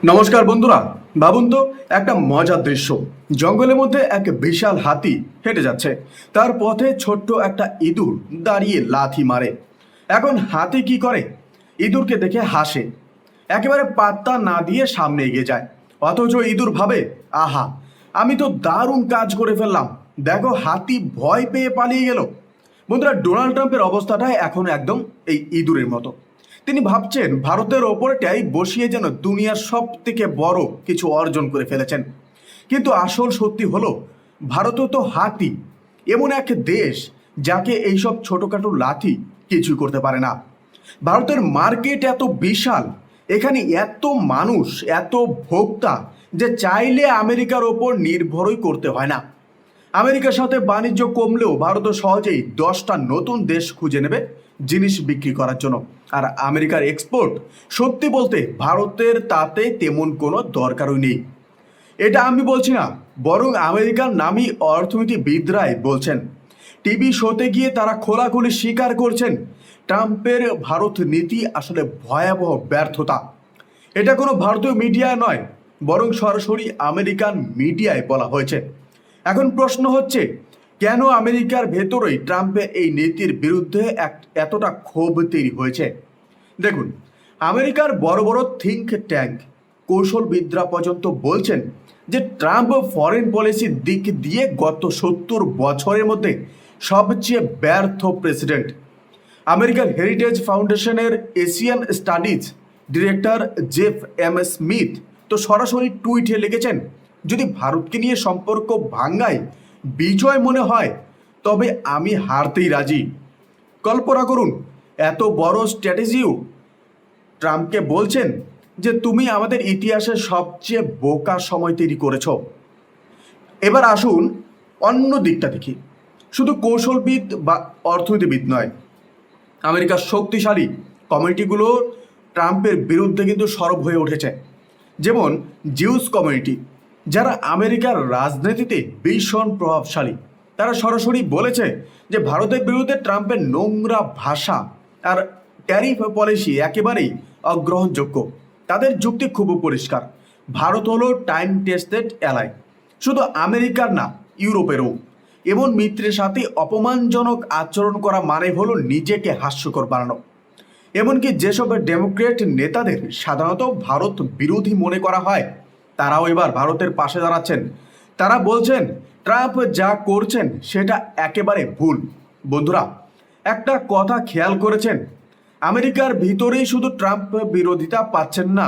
নমস্কার বন্ধুরা, ভাবুন তো একটা মজার দৃশ্য। জঙ্গলের মধ্যে এক বিশাল হাতি হেঁটে যাচ্ছে, তার পথে ছোট্ট একটা ইঁদুর দাঁড়িয়ে লাথি মারে। এখন হাতি কি করে? ইঁদুরকে দেখে হাসে, একেবারে পাত্তা না দিয়ে সামনে এগিয়ে যায়। অথচ ইঁদুর ভাবে, আহা, আমি তো দারুণ কাজ করে ফেললাম, দেখো হাতি ভয় পেয়ে পালিয়ে গেল। বন্ধুরা, ডোনাল্ড ট্রাম্পের অবস্থাটা এখন একদম এই ইঁদুরের মতো। তিনি ভাবছেন ভারতের ওপরটাই বসিয়ে যেন দুনিয়ার সব থেকে বড় কিছু অর্জন করে ফেলেছেন। কিন্তু আসল সত্যি হলো, ভারতও তো হাতি, এমন এক দেশ যাকে এইসব ছোটোখাটো লাথি কিছুই করতে পারে না। ভারতের মার্কেট এত বিশাল, এখানে এত মানুষ, এত ভোক্তা, যে চাইলে আমেরিকার ওপর নির্ভরই করতে হয় না। আমেরিকার সাথে বাণিজ্য কমলেও ভারত সহজেই 10টা নতুন দেশ খুঁজে নেবে জিনিস বিক্রি করার জন্য। আর আমেরিকার এক্সপোর্ট, সত্যি বলতে ভারতের তাতে তেমন কোনো দরকারই নেই। এটা আমি বলছি না, বরং আমেরিকার নামী অর্থনীতিবিদরাই বলছেন। টিভি শোতে গিয়ে তারা খোলাখুলি স্বীকার করছেন ট্রাম্পের ভারত নীতি আসলে ভয়াবহ ব্যর্থতা। এটা কোনো ভারতীয় মিডিয়ায় নয়, বরং সরাসরি আমেরিকান মিডিয়ায় বলা হয়েছে। এখন প্রশ্ন হচ্ছে, কেন আমেরিকার ভেতরেই ট্রাম্পের এই নীতির বিরুদ্ধে এতটা ক্ষোভ তৈরি হয়েছে? দেখুন, আমেরিকার বড় বড় থিঙ্ক ট্যাঙ্ক, কৌশলবিদরা পর্যন্ত বলছেন যে ট্রাম্প ফরেন পলিসির দিক দিয়ে গত 70 বছরের মধ্যে সবচেয়ে ব্যর্থ প্রেসিডেন্ট। আমেরিকান হেরিটেজ ফাউন্ডেশনের Asian studies director Jeff M Smith তো সরাসরি টুইটে লিখেছেন, যদি ভারতকে নিয়ে সম্পর্ক ভাঙ্গায় বিজয় মনে হয়, তবে আমি হারতেই রাজি। কল্পনা করুন, এত বড় স্ট্র্যাটেজিও ট্রাম্পকে বলছেন যে তুমি আমাদের ইতিহাসের সবচেয়ে বোকা সময় তৈরি করেছ। এবার আসুন অন্য দিকটা দেখি। শুধু কৌশলবিদ বা অর্থনীতিবিদ নয়, আমেরিকার শক্তিশালী কমিউনিটিগুলো ট্রাম্পের বিরুদ্ধে কিন্তু সরব হয়ে উঠেছে। যেমন জিউস কমিউনিটি, যারা আমেরিকার রাজনীতিতে ভীষণ প্রভাবশালী, তারা সরাসরি বলেছে যে ভারতের বিরুদ্ধে ট্রাম্পের নোংরা ভাষা আর ট্যারিফ পলিসি একেবারেই অগ্রহণযোগ্য। তাদের যুক্তি খুব পরিষ্কার, ভারত হলো টাইম টেস্টেড অ্যালাই, শুধু আমেরিকার না, ইউরোপেরও। এমন মিত্রের সাথে অপমানজনক আচরণ করা মানে হলো নিজেকে হাস্যকর বানানো। এমনকি যেসব ডেমোক্রেট নেতাদের সাধারণত ভারত বিরোধী মনে করা হয়, তারাও এবার ভারতের পাশে দাঁড়াচ্ছেন। তারা বলছেন ট্রাম্প যা করছেন সেটা একেবারে ভুল। বন্ধুরা, একটা কথা খেয়াল করেছেন, আমেরিকার ভিতরেই শুধু ট্রাম্প বিরোধিতা পাচ্ছেন না,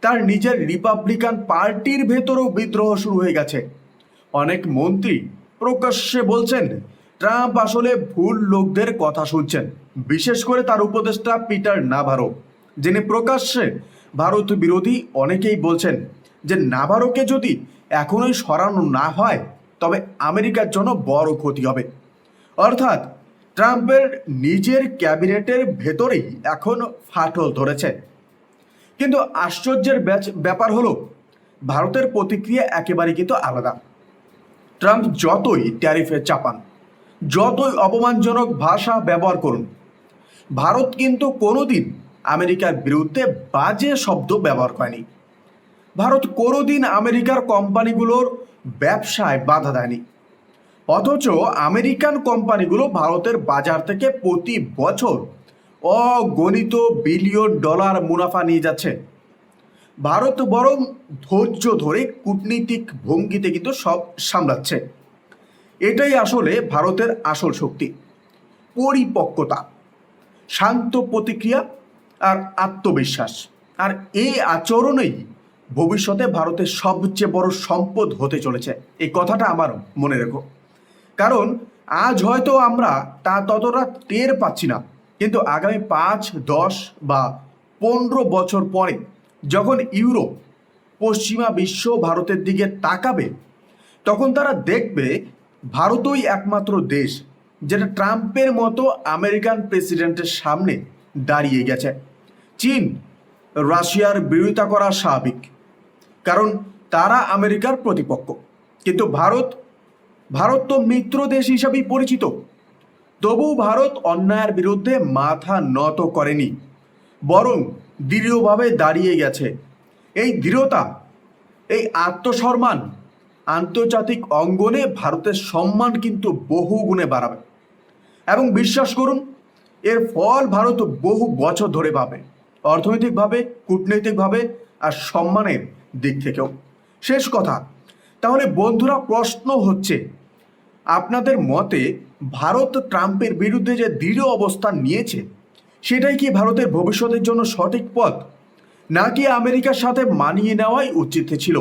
তার নিজের রিপাবলিকান পার্টির ভেতরেও বিদ্রোহ শুরু হয়ে গেছে। অনেক মন্ত্রী প্রকাশ্যে বলছেন ট্রাম্প আসলে ভুল লোকদের কথা শুনছেন, বিশেষ করে তার উপদেষ্টা পিটার নাভারো, যিনি প্রকাশ্যে ভারত বিরোধী। অনেকেই বলছেন যে নাভারোকে যদি এখনই সরানো না হয়, তবে আমেরিকার জন্য বড় ক্ষতি হবে। অর্থাৎ ট্রাম্পের নিজের ক্যাবিনেটের ভেতরেই এখন ফাটল ধরেছে। কিন্তু আশ্চর্যের ব্যাপার হলো, ভারতের প্রতিক্রিয়া একেবারে কিন্তু আলাদা। ট্রাম্প যতই ট্যারিফে চাপান, যতই অপমানজনক ভাষা ব্যবহার করুন, ভারত কিন্তু কোনোদিন আমেরিকার বিরুদ্ধে বাজে শব্দ ব্যবহার করেনি। ভারত কোনোদিন আমেরিকার কোম্পানিগুলোর ব্যবসায় বাধা দেয়নি। অথচ আমেরিকান কোম্পানিগুলো ভারতের বাজার থেকে প্রতি বছর অগণিত বিলিয়ন ডলার মুনাফা নিয়ে যাচ্ছে। ভারত বরং ধৈর্য ধরে কূটনীতিক ভঙ্গিতে কিন্তু সব সামলাচ্ছে। এটাই আসলে ভারতের আসল শক্তি, পরিপক্কতা, শান্ত প্রতিক্রিয়া আর আত্মবিশ্বাস। আর এই আচরণেই ভবিষ্যতে ভারতের সবচেয়ে বড় সম্পদ হতে চলেছে, এই কথাটা আমার মনে রেখো। কারণ আজ হয়তো আমরা তা ততটা টের পাচ্ছি না, কিন্তু আগামী 5, 10 বা 15 বছর পরে যখন ইউরোপ, পশ্চিমা বিশ্ব ভারতের দিকে তাকাবে, তখন তারা দেখবে ভারতই একমাত্র দেশ যেটা ট্রাম্পের মতো আমেরিকান প্রেসিডেন্টের সামনে দাঁড়িয়ে গেছে। চীন, রাশিয়ার বিরোধিতা করা স্বাভাবিক, কারণ তারা আমেরিকার প্রতিপক্ষ। কিন্তু ভারত তো মিত্র দেশ হিসাবেই পরিচিত। তবু ভারত অন্যায়ের বিরুদ্ধে মাথা নত করেনি, বরং দৃঢ়ভাবে দাঁড়িয়ে গেছে। এই দৃঢ়তা, এই আত্মসম্মান আন্তর্জাতিক অঙ্গনে ভারতের সম্মান কিন্তু বহু গুণে বাড়াবে। এবং বিশ্বাস করুন, এর ফল ভারত বহু বছর ধরে পাবে, অর্থনৈতিকভাবে, কূটনৈতিকভাবে আর সম্মানের দিক থেকেও। শেষ কথা, তাহলে বন্ধুরা, প্রশ্ন হচ্ছে, আপনাদের মতে ভারত ট্রাম্পের বিরুদ্ধে যে দৃঢ় অবস্থান নিয়েছে, সেটাই কি ভারতের ভবিষ্যতের জন্য সঠিক পথ, নাকি আমেরিকার সাথে মানিয়ে নেওয়াই উচিত ছিল?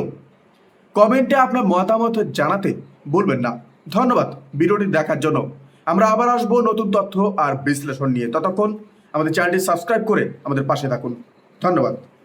কমেন্টে আপনার মতামত জানাতে ভুলবেন না। ধন্যবাদ ভিডিওটি দেখার জন্য। আমরা আবার আসবো নতুন তথ্য আর বিশ্লেষণ নিয়ে। ততক্ষণ আমাদের চ্যানেলটি সাবস্ক্রাইব করে আমাদের পাশে থাকুন। ধন্যবাদ।